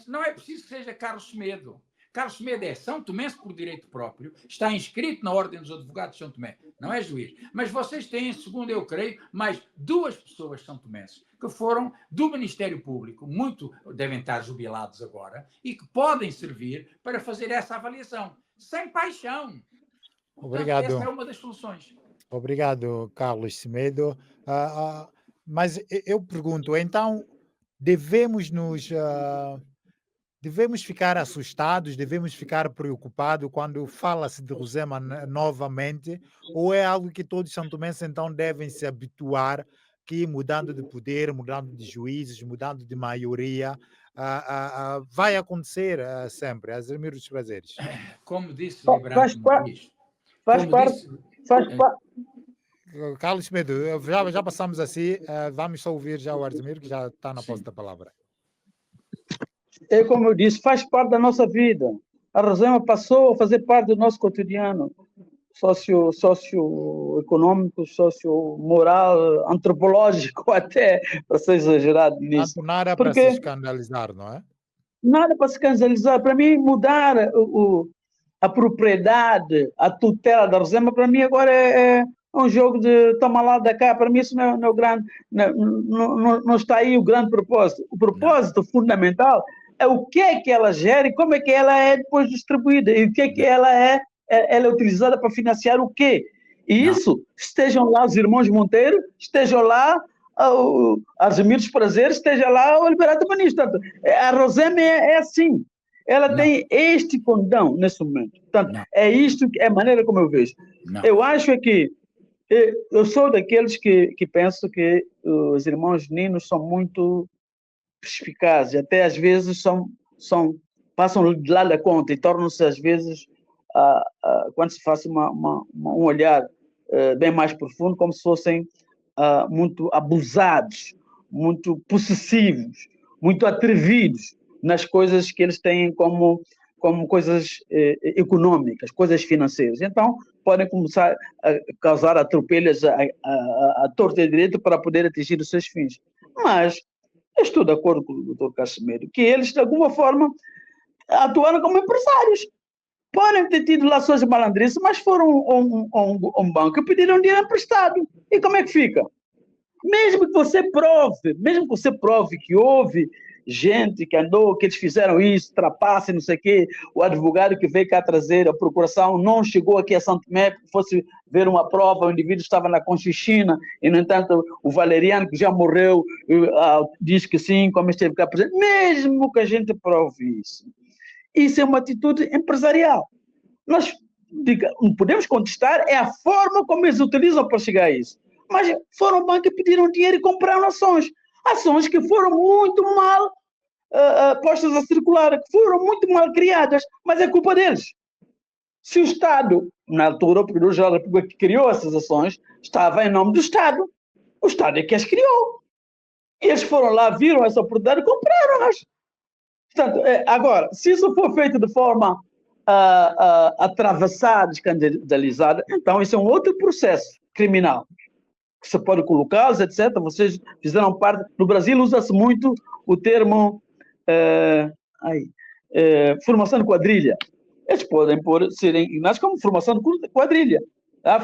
não é preciso que seja Carlos Semedo. Carlos Semedo é São Tomense por direito próprio, está inscrito na Ordem dos Advogados de São Tomé, não é juiz. Mas vocês têm, segundo eu creio, mais 2 pessoas são tomenses que foram do Ministério Público, muito devem estar jubilados agora, e que podem servir para fazer essa avaliação, sem paixão. Obrigado. Portanto, essa é uma das soluções. Obrigado, Carlos Semedo. Mas eu pergunto, então, devemos ficar assustados, devemos ficar preocupados quando fala-se de Rosema novamente, ou é algo que todos os santomenses então devem se habituar, que mudando de poder, mudando de juízes, mudando de maioria, vai acontecer sempre, a Zemiro dos Prazeres? Como disse Liberato Muniz, faz parte. Carlos Semedo, já passamos assim, vamos só ouvir já o Arzimiro, que já está na posse da palavra. É como eu disse, faz parte da nossa vida. A Rosema passou a fazer parte do nosso cotidiano. socioeconômico, sociomoral, antropológico até, para ser exagerado nisso. Tanto nada para se Porque escandalizar, não é? nada para se escandalizar. Para mim, mudar a propriedade, a tutela da Rosema, para mim agora é um jogo de toma lá da cá. Para mim isso não é o grande, não está aí o grande propósito. O propósito fundamental é o que é que ela gera e como é que ela é depois distribuída e o que é que ela é utilizada para financiar o quê. E isso, estejam lá os irmãos Monteiro, estejam lá Argemiro dos Prazeres, esteja lá o Liberato Banista. Portanto, a Rosema é assim. Ela tem este condão nesse momento. Portanto, é isto, é a maneira como eu vejo. Eu acho que eu sou daqueles que penso que os irmãos Ninos são muito perspicazes, até às vezes passam de lá da conta e tornam-se às vezes, quando se faz um olhar bem mais profundo, como se fossem muito abusados, muito possessivos, muito atrevidos nas coisas que eles têm como coisas econômicas, coisas financeiras. Então, podem começar a causar atropelhas à torta e direito para poder atingir os seus fins. Mas eu estou de acordo com o Dr. Casimiro, que eles, de alguma forma, atuaram como empresários. Podem ter tido lá suas malandrices, mas foram a um banco e pediram dinheiro emprestado. E como é que fica? Mesmo que você prove que houve gente que andou, que eles fizeram isso, trapace, não sei o quê, o advogado que veio cá trazer a procuração não chegou aqui a Santo Tomé, porque fosse ver uma prova, o indivíduo estava na Conchichina, e, no entanto, o Valeriano, que já morreu, diz que sim, como esteve cá presente. Mesmo que a gente prove isso é uma atitude empresarial. Nós não podemos contestar é a forma como eles utilizam para chegar a isso. Mas foram bancos que pediram dinheiro e compraram ações que foram muito mal postas a circular, que foram muito mal criadas, mas é culpa deles. Se o Estado, na altura, o Procurador-Geral da República que criou essas ações, estava em nome do Estado. O Estado é que as criou. Eles foram lá, viram essa oportunidade e compraram-as. Portanto, agora, se isso for feito de forma atravessada, escandalizada, então isso é um outro processo criminal. Você pode colocá-los, etc. Vocês fizeram parte... No Brasil usa-se muito o termo formação de quadrilha. Eles podem serem ignorados como formação de quadrilha.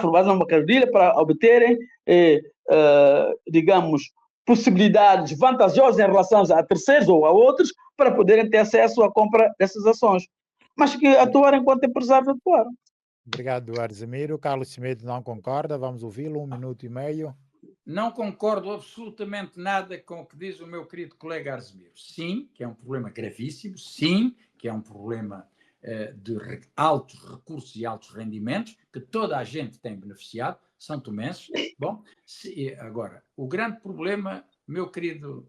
Formação de uma quadrilha para obterem, digamos, possibilidades vantajosas em relação a terceiros ou a outros para poderem ter acesso à compra dessas ações. Mas que atuaram enquanto empresários atuaram. Obrigado, Argemiro. Carlos Semedo não concorda. Vamos ouvi-lo, 1 minuto e meio. Não concordo absolutamente nada com o que diz o meu querido colega Argemiro. Sim, que é um problema gravíssimo. Sim, que é um problema de altos recursos e altos rendimentos, que toda a gente tem beneficiado, são tomenses. Bom, agora, o grande problema, meu querido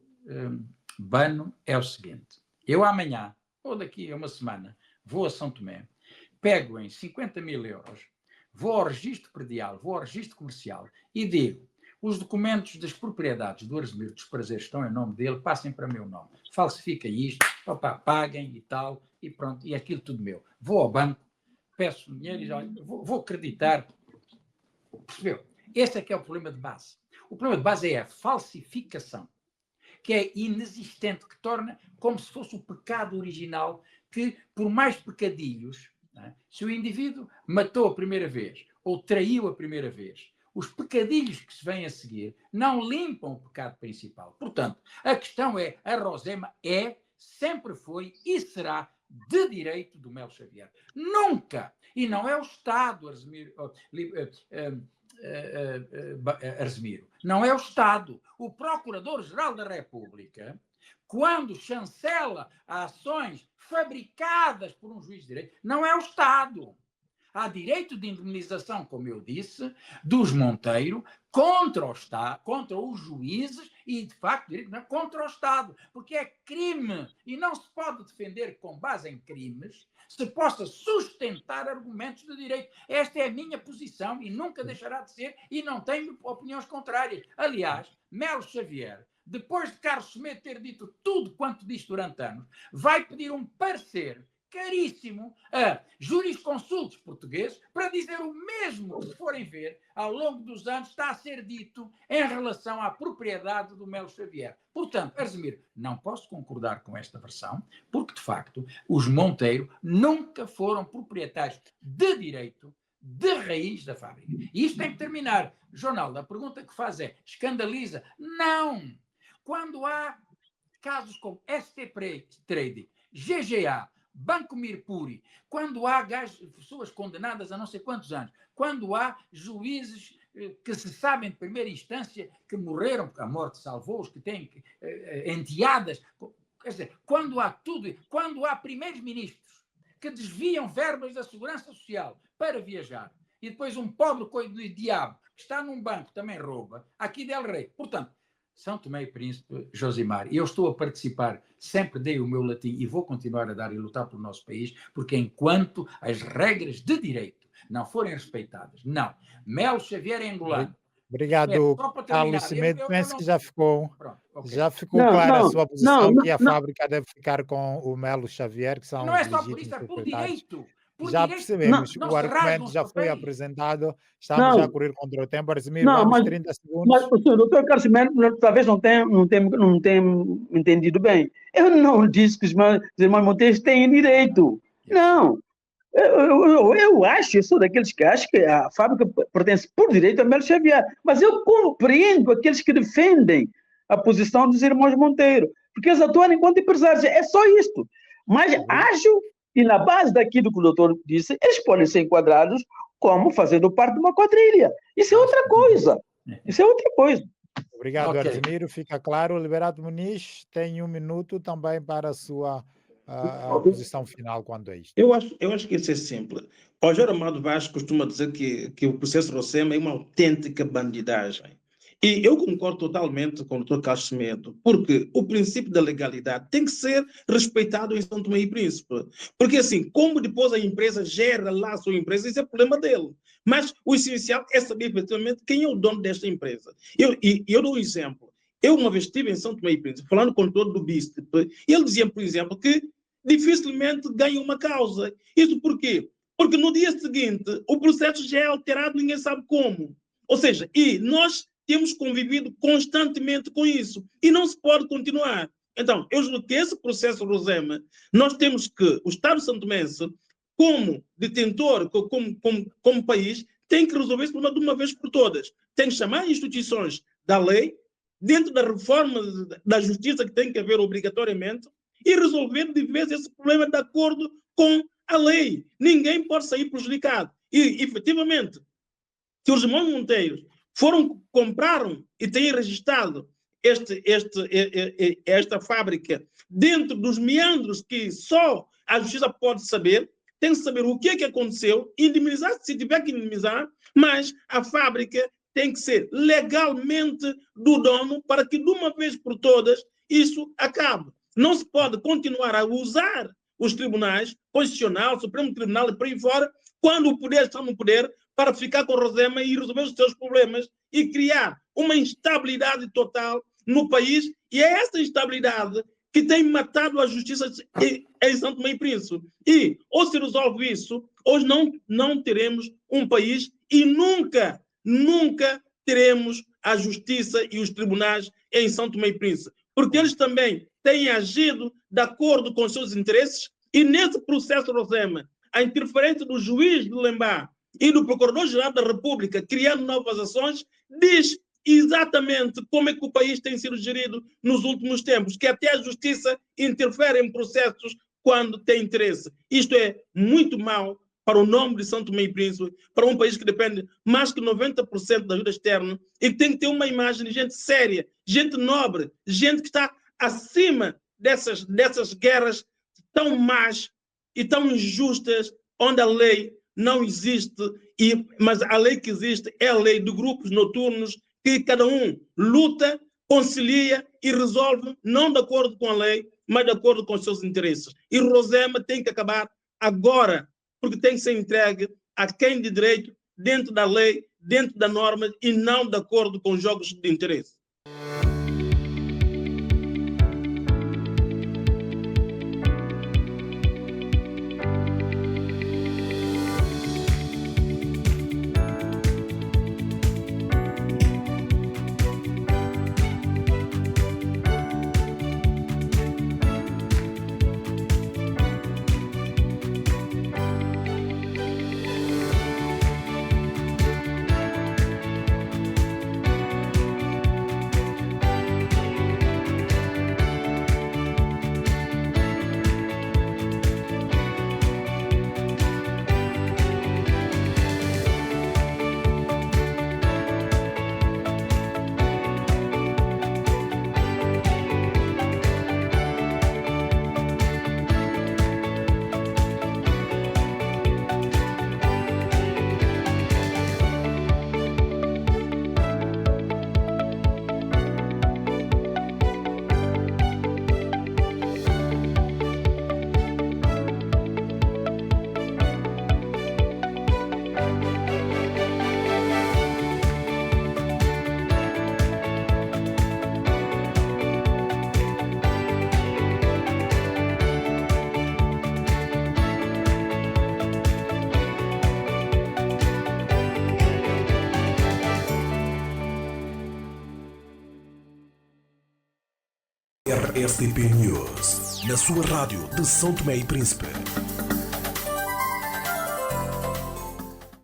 Bano, é o seguinte. Eu amanhã, ou daqui a uma semana, vou a São Tomé, pego em 50 mil euros, vou ao registro predial, vou ao registro comercial e digo, os documentos das propriedades do Argemiro dos Prazeres estão em nome dele, passem para meu nome. Falsifiquem isto, paguem e tal, e pronto, e aquilo tudo meu. Vou ao banco, peço dinheiro e olha, vou acreditar. Percebeu? Esse é que é o problema de base. O problema de base é a falsificação, que é inexistente, que torna como se fosse o pecado original, que por mais pecadilhos, se o indivíduo matou a primeira vez ou traiu a primeira vez, os pecadilhos que se vêm a seguir não limpam o pecado principal. Portanto, a questão é, a Rosema sempre foi e será de direito do Melo Xavier. Nunca! E não é o Estado, Argemiro, não é o Estado. O Procurador-Geral da República, quando chancela ações fabricadas por um juiz de direito, não é o Estado. Há direito de indemnização, como eu disse, dos Monteiro contra o Estado, contra os juízes e, de facto, direito contra o Estado, porque é crime e não se pode defender com base em crimes se possa sustentar argumentos de direito. Esta é a minha posição e nunca deixará de ser e não tenho opiniões contrárias. Aliás, Melo Xavier, depois de Carlos Semedo ter dito tudo quanto disse durante anos, vai pedir um parecer caríssimo a jurisconsultos portugueses para dizer o mesmo que, se forem ver, ao longo dos anos está a ser dito em relação à propriedade do Melo Xavier. Portanto, Arsemiro, não posso concordar com esta versão, porque, de facto, os Monteiro nunca foram proprietários de direito de raiz da fábrica. E isto tem que terminar. Ronaldo, a pergunta que faz é, escandaliza? Não! Quando há casos como ST Trading, GGA, Banco Mirpuri, quando há pessoas condenadas a não sei quantos anos, quando há juízes que se sabem de primeira instância que morreram, porque a morte salvou-os, que têm enteadas, quer dizer, quando há tudo, quando há primeiros ministros que desviam verbas da segurança social para viajar, e depois um pobre coisa do diabo que está num banco também rouba, aqui del rei. Portanto, São Tomé e Príncipe, Josimar, eu estou a participar, sempre dei o meu latim e vou continuar a dar e lutar pelo nosso país, porque enquanto as regras de direito não forem respeitadas, não. Melo Xavier é angolano. Obrigado, Carlos Cimento. Penso que já ficou, Pronto, okay. já ficou clara a sua posição, que a fábrica deve ficar com o Melo Xavier, que são não os é só por legítimos isso, é por proprietários. direito. Por Já direito, percebemos, não o argumento já foi papéis. apresentado, estamos já a correr contra o tempo. Arsemiro, Não, vamos mas- 30 segundos. Mas o senhor doutor Carlos Cimento talvez não tenha entendido bem. Eu não disse que os irmãos Monteiro têm direito. Não. Eu acho, eu sou daqueles que acham que a fábrica pertence por direito a Melo Xavier, mas eu compreendo aqueles que defendem a posição dos irmãos Monteiro, porque eles atuam enquanto empresários, é só isto. Mas acho, e na base daquilo que o doutor disse, eles podem ser enquadrados como fazendo parte de uma quadrilha. Isso é outra coisa. Isso é outra coisa. Obrigado, Ok. Arsemiro. Fica claro. Liberato Muniz tem 1 minuto também para a sua a posição final quanto a isto. Eu acho que isso é simples. O Jorge Amado Vaz costuma dizer que o processo Rosema é uma autêntica bandidagem. E eu concordo totalmente com o Dr. Carlos Cimento, porque o princípio da legalidade tem que ser respeitado em São Tomé e Príncipe. Porque assim, como depois a empresa gera lá a sua empresa, isso é problema dele. Mas o essencial é saber efetivamente quem é o dono desta empresa. Eu dou um exemplo. Eu uma vez estive em São Tomé e Príncipe, falando com o doutor do BISP, e ele dizia, por exemplo, que dificilmente ganha uma causa. Isso por quê? Porque no dia seguinte o processo já é alterado, ninguém sabe como. Ou seja, e nós temos convivido constantemente com isso. E não se pode continuar. Então, eu julgo que esse processo Rosema, nós temos que, o Estado santomense, como detentor, como país, tem que resolver esse problema de uma vez por todas. Tem que chamar instituições da lei, dentro da reforma da justiça que tem que haver obrigatoriamente, e resolver de vez esse problema de acordo com a lei. Ninguém pode sair prejudicado. E, efetivamente, se os irmãos Monteiros compraram e têm registrado esta fábrica dentro dos meandros que só a justiça pode saber, tem que saber o que é que aconteceu, indemnizar se tiver que indemnizar, mas a fábrica tem que ser legalmente do dono para que de uma vez por todas isso acabe. Não se pode continuar a usar os tribunais, Constitucional, Supremo Tribunal e por aí fora, quando o poder está no poder, para ficar com o Rosema e resolver os seus problemas e criar uma instabilidade total no país. E é essa instabilidade que tem matado a justiça em São Tomé e Príncipe. E ou se resolve isso, ou não teremos um país e nunca teremos a justiça e os tribunais em São Tomé e Príncipe. Porque eles também têm agido de acordo com os seus interesses e nesse processo, Rosema, a interferência do juiz de Lembá e do Procurador-Geral da República criando novas ações diz exatamente como é que o país tem sido gerido nos últimos tempos, que até a justiça interfere em processos quando tem interesse. Isto é muito mau para o nome de São Tomé e Príncipe, para um país que depende mais que 90% da ajuda externa e que tem que ter uma imagem de gente séria, gente nobre, gente que está acima dessas guerras tão más e tão injustas, onde a lei não existe, mas a lei que existe é a lei de grupos noturnos que cada um luta, concilia e resolve, não de acordo com a lei, mas de acordo com os seus interesses. E Rosema tem que acabar agora, porque tem que ser entregue a quem de direito, dentro da lei, dentro da norma e não de acordo com jogos de interesse. STP News, na sua rádio de São Tomé e Príncipe.